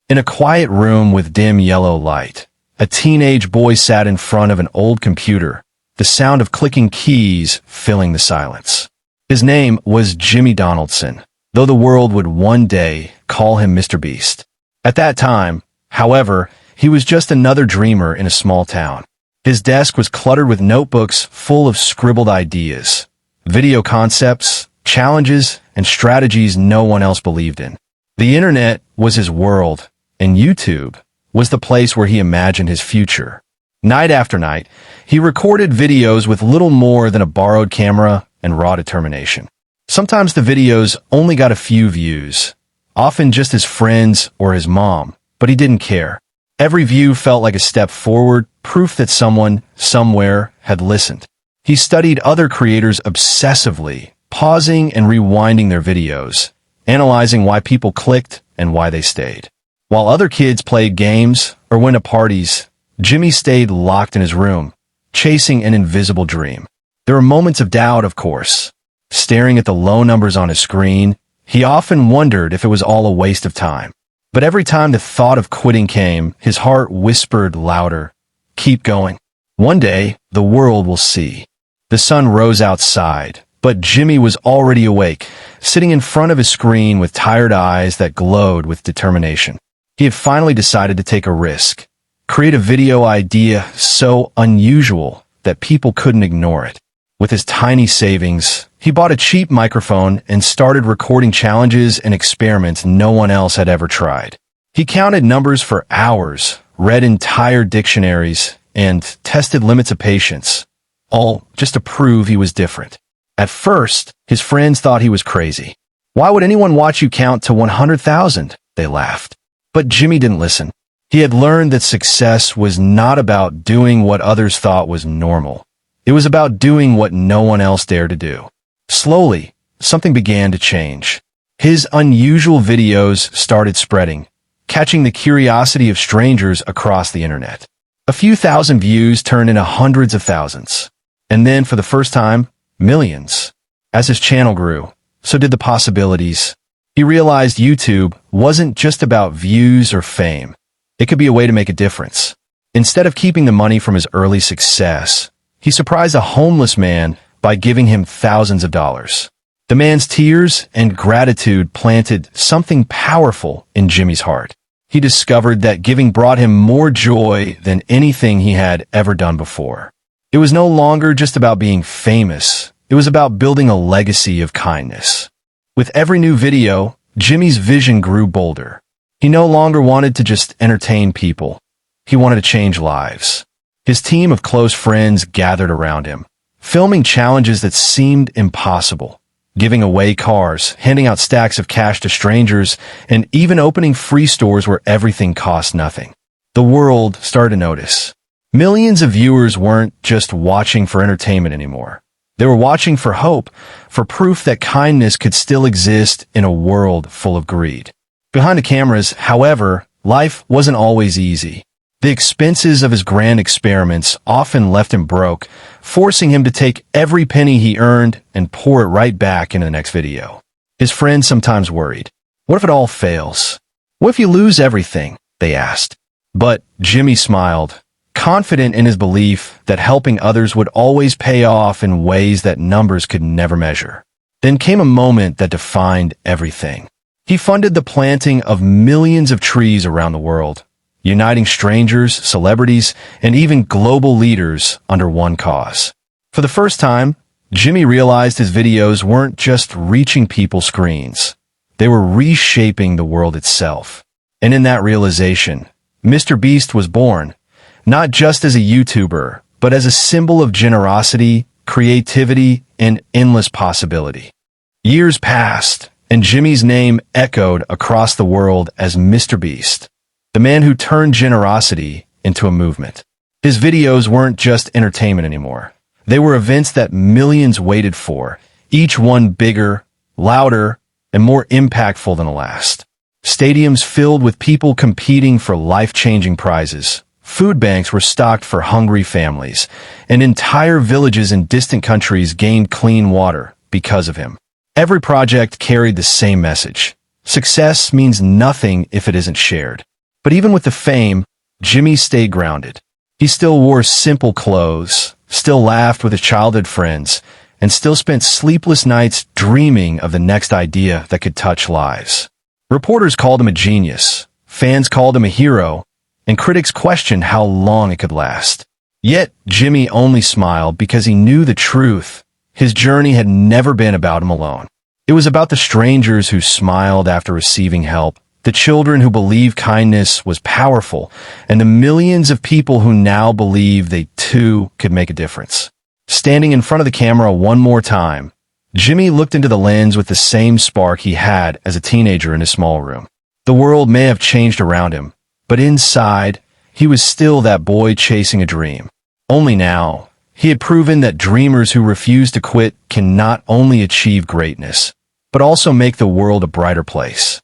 In a quiet room with dim yellow light, a teenage boy sat in front of an old computer, the sound of clicking keys filling the silence. His name was Jimmy Donaldson, though the world would one day call him MrBeast. At that time, however, he was just another dreamer in a small town. His desk was cluttered with notebooks full of scribbled ideas, video concepts, challenges, and strategies no one else believed in. The internet was his world, and YouTube was the place where he imagined his future. Night after night, he recorded videos with little more than a borrowed camera and raw determination. Sometimes the videos only got a few views, often just his friends or his mom, but he didn't care. Every view felt like a step forward, proof that someone, somewhere, had listened. He studied other creators obsessively, pausing and rewinding their videos, analyzing why people clicked and why they stayed. While other kids played games or went to parties, Jimmy stayed locked in his room, chasing an invisible dream. There were moments of doubt, of course. Staring at the low numbers on his screen, he often wondered if it was all a waste of time. But every time the thought of quitting came, his heart whispered louder, "Keep going. One day, the world will see." The sun rose outside, but Jimmy was already awake, sitting in front of his screen with tired eyes that glowed with determination. He had finally decided to take a risk, create a video idea so unusual that people couldn't ignore it. With his tiny savings, he bought a cheap microphone and started recording challenges and experiments no one else had ever tried. He counted numbers for hours, read entire dictionaries, and tested limits of patience, all just to prove he was different. At first, his friends thought he was crazy. "Why would anyone watch you count to 100,000? They laughed. But Jimmy didn't listen. He had learned that success was not about doing what others thought was normal. It was about doing what no one else dared to do. Slowly, something began to change. His unusual videos started spreading, catching the curiosity of strangers across the internet. A few thousand views turned into hundreds of thousands. And then, for the first time, millions. As his channel grew, so did the possibilities. He realized YouTube wasn't just about views or fame. It could be a way to make a difference. Instead of keeping the money from his early success, he surprised a homeless man by giving him thousands of dollars. The man's tears and gratitude planted something powerful in Jimmy's heart. He discovered that giving brought him more joy than anything he had ever done before. It was no longer just about being famous. It was about building a legacy of kindness. With every new video, Jimmy's vision grew bolder. He no longer wanted to just entertain people. He wanted to change lives. His team of close friends gathered around him, filming challenges that seemed impossible, giving away cars, handing out stacks of cash to strangers, and even opening free stores where everything cost nothing. The world started to notice. Millions of viewers weren't just watching for entertainment anymore. They were watching for hope, for proof that kindness could still exist in a world full of greed. Behind the cameras, however, life wasn't always easy. The expenses of his grand experiments often left him broke, forcing him to take every penny he earned and pour it right back into the next video. His friends sometimes worried. What if it all fails? What if you lose everything? They asked. But Jimmy smiled, confident in his belief that helping others would always pay off in ways that numbers could never measure. Then came a moment that defined everything. He funded the planting of millions of trees around the world, uniting strangers, celebrities, and even global leaders under one cause. For the first time, Jimmy realized his videos weren't just reaching people's screens. They were reshaping the world itself. And in that realization, MrBeast was born, not just as a YouTuber, but as a symbol of generosity, creativity, and endless possibility. Years passed, and Jimmy's name echoed across the world as MrBeast, the man who turned generosity into a movement. His videos weren't just entertainment anymore. They were events that millions waited for, each one bigger, louder, and more impactful than the last. Stadiums filled with people competing for life-changing prizes. Food banks were stocked for hungry families, and entire villages in distant countries gained clean water because of him. Every project carried the same message. Success means nothing if it isn't shared. But even with the fame, Jimmy stayed grounded. He still wore simple clothes, still laughed with his childhood friends, and still spent sleepless nights dreaming of the next idea that could touch lives. Reporters called him a genius, fans called him a hero, and critics questioned how long it could last. Yet, Jimmy only smiled because he knew the truth. His journey had never been about him alone. It was about the strangers who smiled after receiving help, the children who believed kindness was powerful, and the millions of people who now believe they too could make a difference. Standing in front of the camera one more time, Jimmy looked into the lens with the same spark he had as a teenager in his small room. The world may have changed around him, but inside, he was still that boy chasing a dream. Only now, he had proven that dreamers who refuse to quit can not only achieve greatness, but also make the world a brighter place.